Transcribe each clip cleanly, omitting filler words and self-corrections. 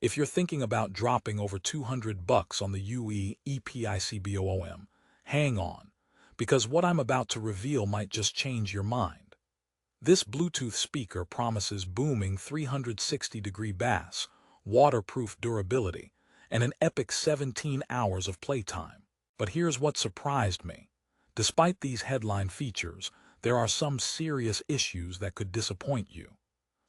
If you're thinking about dropping over $200 on the UE EPICBOOM, hang on, because what I'm about to reveal might just change your mind. This Bluetooth speaker promises booming 360-degree bass, waterproof durability, and an epic 17 hours of playtime. But here's what surprised me. Despite these headline features, there are some serious issues that could disappoint you.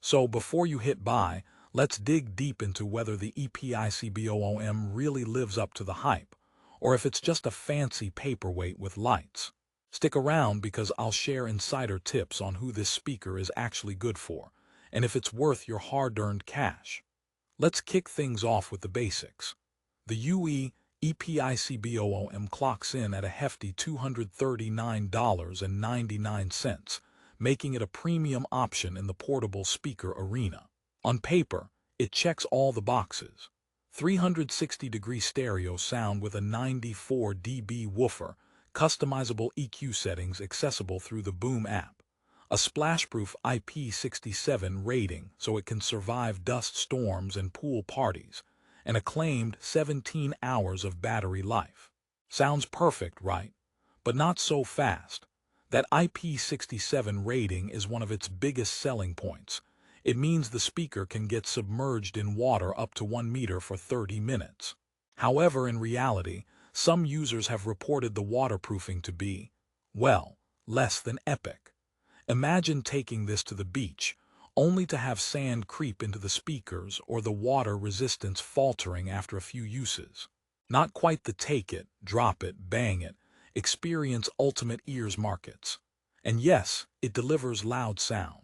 So before you hit buy, let's dig deep into whether the EPICBOOM really lives up to the hype, or if it's just a fancy paperweight with lights. Stick around because I'll share insider tips on who this speaker is actually good for, and if it's worth your hard-earned cash. Let's kick things off with the basics. The UE EPICBOOM clocks in at a hefty $239.99, making it a premium option in the portable speaker arena. On paper, it checks all the boxes. 360-degree stereo sound with a 94 dB woofer, customizable EQ settings accessible through the Boom app, a splashproof IP67 rating so it can survive dust storms and pool parties, and a claimed 17 hours of battery life. Sounds perfect, right? But not so fast. That IP67 rating is one of its biggest selling points. It means the speaker can get submerged in water up to 1 meter for 30 minutes. However, in reality, some users have reported the waterproofing to be, well, less than epic. Imagine taking this to the beach, only to have sand creep into the speakers or the water resistance faltering after a few uses. Not quite the take it, drop it, bang it, experience ultimate ears markets. And yes, it delivers loud sound.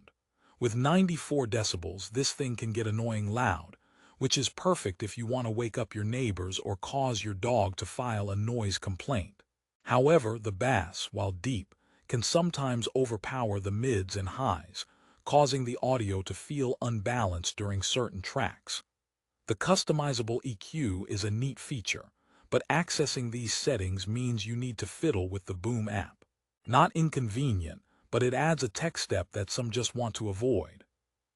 With 94 decibels, this thing can get annoying loud, which is perfect if you want to wake up your neighbors or cause your dog to file a noise complaint. However, the bass, while deep, can sometimes overpower the mids and highs, causing the audio to feel unbalanced during certain tracks. The customizable EQ is a neat feature, but accessing these settings means you need to fiddle with the Boom app. Not inconvenient, but it adds a tech step that some just want to avoid.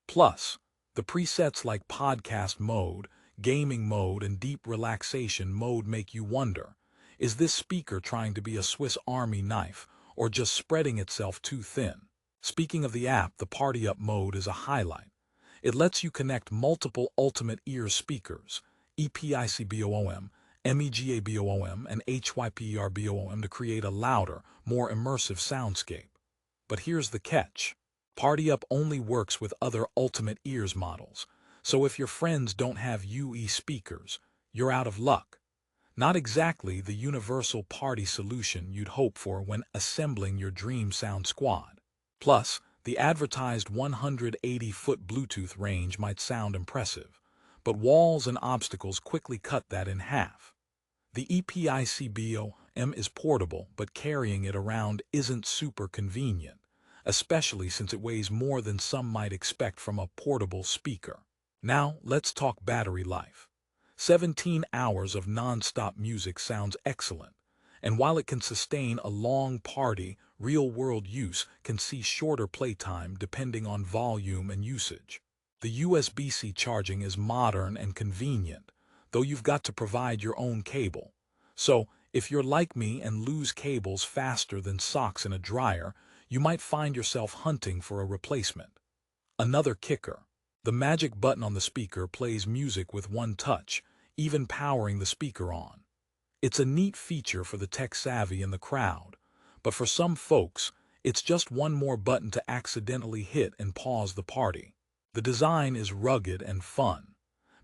Plus, the presets like podcast mode, gaming mode, and deep relaxation mode make you wonder, is this speaker trying to be a Swiss Army knife or just spreading itself too thin? Speaking of the app, the Party Up mode is a highlight. It lets you connect multiple ultimate ear speakers, EPICBOOM, MEGABOOM, and HYPERBOOM to create a louder, more immersive soundscape. But here's the catch. Party Up only works with other Ultimate Ears models, so if your friends don't have UE speakers, you're out of luck. Not exactly the universal party solution you'd hope for when assembling your dream sound squad. Plus, the advertised 180-foot Bluetooth range might sound impressive, but walls and obstacles quickly cut that in half. The EPICBOOM is portable, but carrying it around isn't super convenient, especially since it weighs more than some might expect from a portable speaker. Now, let's talk battery life. 17 hours of non-stop music sounds excellent, and while it can sustain a long party, real-world use can see shorter playtime depending on volume and usage. The USB-C charging is modern and convenient, though you've got to provide your own cable. So, if you're like me and lose cables faster than socks in a dryer, you might find yourself hunting for a replacement. Another kicker. The magic button on the speaker plays music with one touch, even powering the speaker on. It's a neat feature for the tech-savvy in the crowd, but for some folks, it's just one more button to accidentally hit and pause the party. The design is rugged and fun.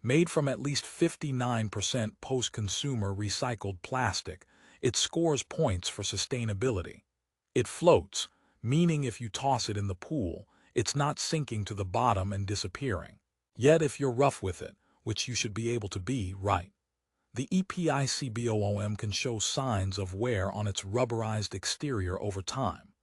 Made from at least 59% post-consumer recycled plastic, it scores points for sustainability. It floats, meaning if you toss it in the pool, it's not sinking to the bottom and disappearing. Yet if you're rough with it, which you should be able to be, right? The EPICBOOM can show signs of wear on its rubberized exterior over time.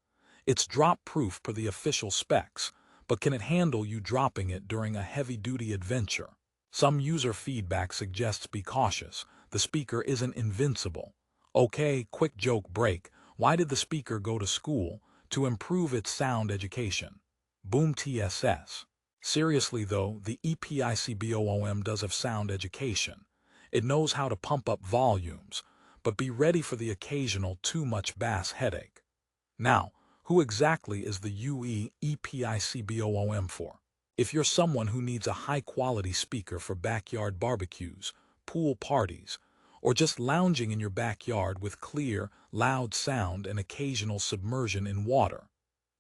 It's drop-proof per the official specs, but can it handle you dropping it during a heavy-duty adventure? Some user feedback suggests be cautious. The speaker isn't invincible. Okay, quick joke break. Why did the speaker go to school? To improve its sound education. Boom TSS. Seriously though, the EPICBOOM does have sound education. It knows how to pump up volumes, but be ready for the occasional too much bass headache. Now, who exactly is the UE EPICBOOM for? If you're someone who needs a high-quality speaker for backyard barbecues, pool parties, or just lounging in your backyard with clear, loud sound and occasional submersion in water,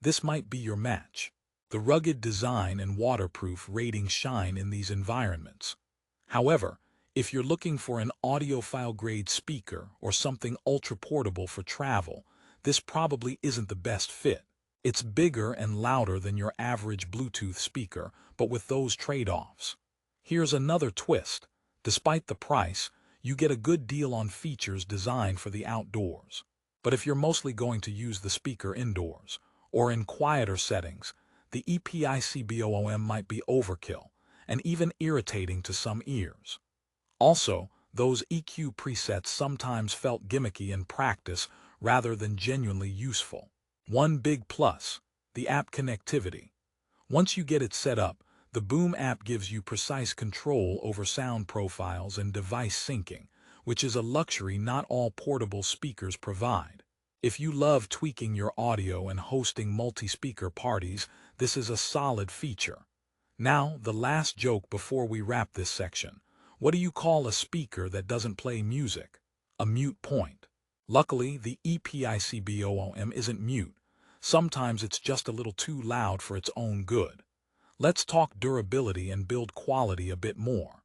this might be your match. The rugged design and waterproof rating shine in these environments. However, if you're looking for an audiophile-grade speaker or something ultra-portable for travel, this probably isn't the best fit. It's bigger and louder than your average Bluetooth speaker, but with those trade-offs. Here's another twist. Despite the price, you get a good deal on features designed for the outdoors. But if you're mostly going to use the speaker indoors, or in quieter settings, the EPICBOOM might be overkill, and even irritating to some ears. Also, those EQ presets sometimes felt gimmicky in practice rather than genuinely useful. One big plus, the app connectivity. Once you get it set up, the Boom app gives you precise control over sound profiles and device syncing, which is a luxury not all portable speakers provide. If you love tweaking your audio and hosting multi-speaker parties, this is a solid feature. Now, the last joke before we wrap this section. What do you call a speaker that doesn't play music? A mute point. Luckily, the EPICBOOM isn't mute. Sometimes it's just a little too loud for its own good. Let's talk durability and build quality a bit more.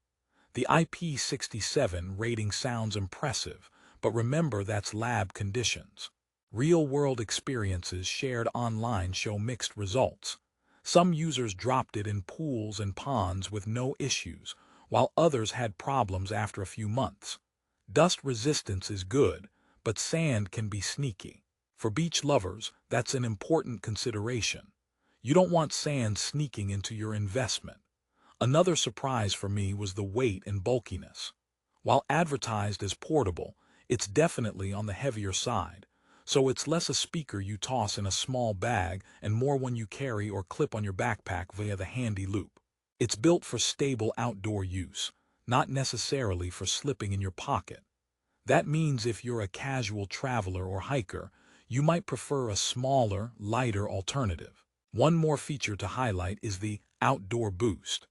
The IP67 rating sounds impressive, but remember that's lab conditions. Real-world experiences shared online show mixed results. Some users dropped it in pools and ponds with no issues, while others had problems after a few months. Dust resistance is good, but sand can be sneaky. For beach lovers, that's an important consideration. You don't want sand sneaking into your investment. Another surprise for me was the weight and bulkiness. While advertised as portable, it's definitely on the heavier side, so it's less a speaker you toss in a small bag and more one you carry or clip on your backpack via the handy loop. It's built for stable outdoor use, not necessarily for slipping in your pocket. That means if you're a casual traveler or hiker, you might prefer a smaller, lighter alternative. One more feature to highlight is the outdoor boost.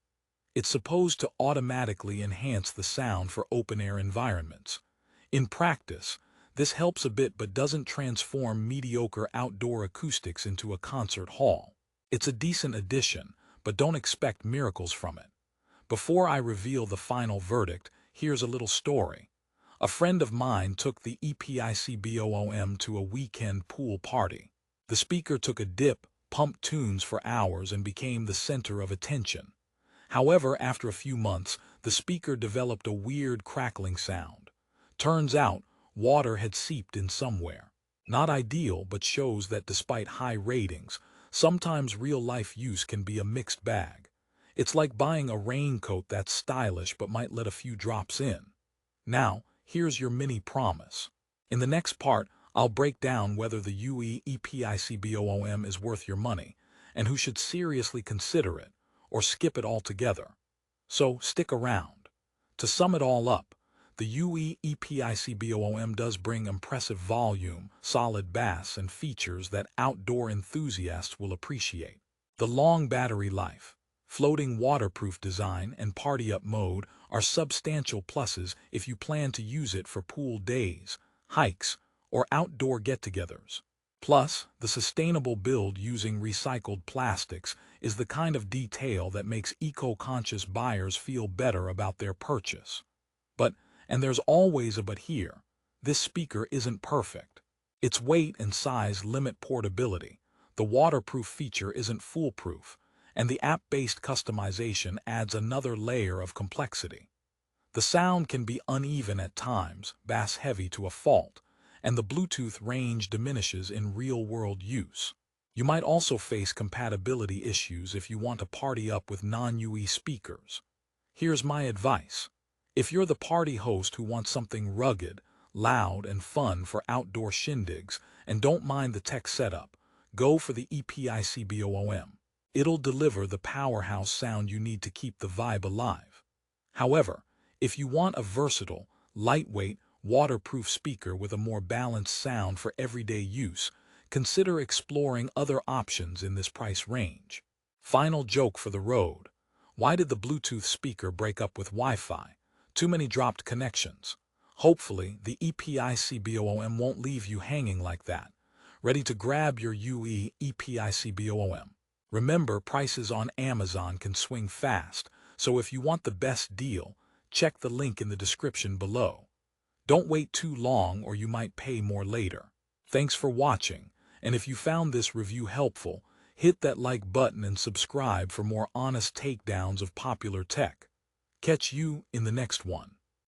It's supposed to automatically enhance the sound for open-air environments. In practice, this helps a bit but doesn't transform mediocre outdoor acoustics into a concert hall. It's a decent addition, but don't expect miracles from it. Before I reveal the final verdict, here's a little story. A friend of mine took the EPICBOOM to a weekend pool party. The speaker took a dip, pumped tunes for hours, and became the center of attention. However, after a few months, the speaker developed a weird crackling sound. Turns out, water had seeped in somewhere. Not ideal, but shows that despite high ratings, sometimes real-life use can be a mixed bag. It's like buying a raincoat that's stylish but might let a few drops in. Now, here's your mini promise. In the next part, I'll break down whether the UE EPICBOOM is worth your money, and who should seriously consider it, or skip it altogether. So, stick around. To sum it all up, the UE EPICBOOM does bring impressive volume, solid bass, and features that outdoor enthusiasts will appreciate. The long battery life, floating waterproof design, and party-up mode are substantial pluses if you plan to use it for pool days, hikes, or outdoor get-togethers. Plus, the sustainable build using recycled plastics is the kind of detail that makes eco-conscious buyers feel better about their purchase. But, and there's always a but here, this speaker isn't perfect. Its weight and size limit portability, the waterproof feature isn't foolproof, and the app-based customization adds another layer of complexity. The sound can be uneven at times, bass-heavy to a fault, and the Bluetooth range diminishes in real-world use. You might also face compatibility issues if you want to party up with non-UE speakers. Here's my advice. If you're the party host who wants something rugged, loud, and fun for outdoor shindigs and don't mind the tech setup, go for the EPICBOOM. It'll deliver the powerhouse sound you need to keep the vibe alive. However, if you want a versatile, lightweight, waterproof speaker with a more balanced sound for everyday use, consider exploring other options in this price range. Final joke for the road. Why did the Bluetooth speaker break up with Wi-Fi? Too many dropped connections. Hopefully, the EPICBOOM won't leave you hanging like that. Ready to grab your UE EPICBOOM. Remember, prices on Amazon can swing fast, so if you want the best deal, check the link in the description below. Don't wait too long or you might pay more later. Thanks for watching, and if you found this review helpful, hit that like button and subscribe for more honest takedowns of popular tech. Catch you in the next one.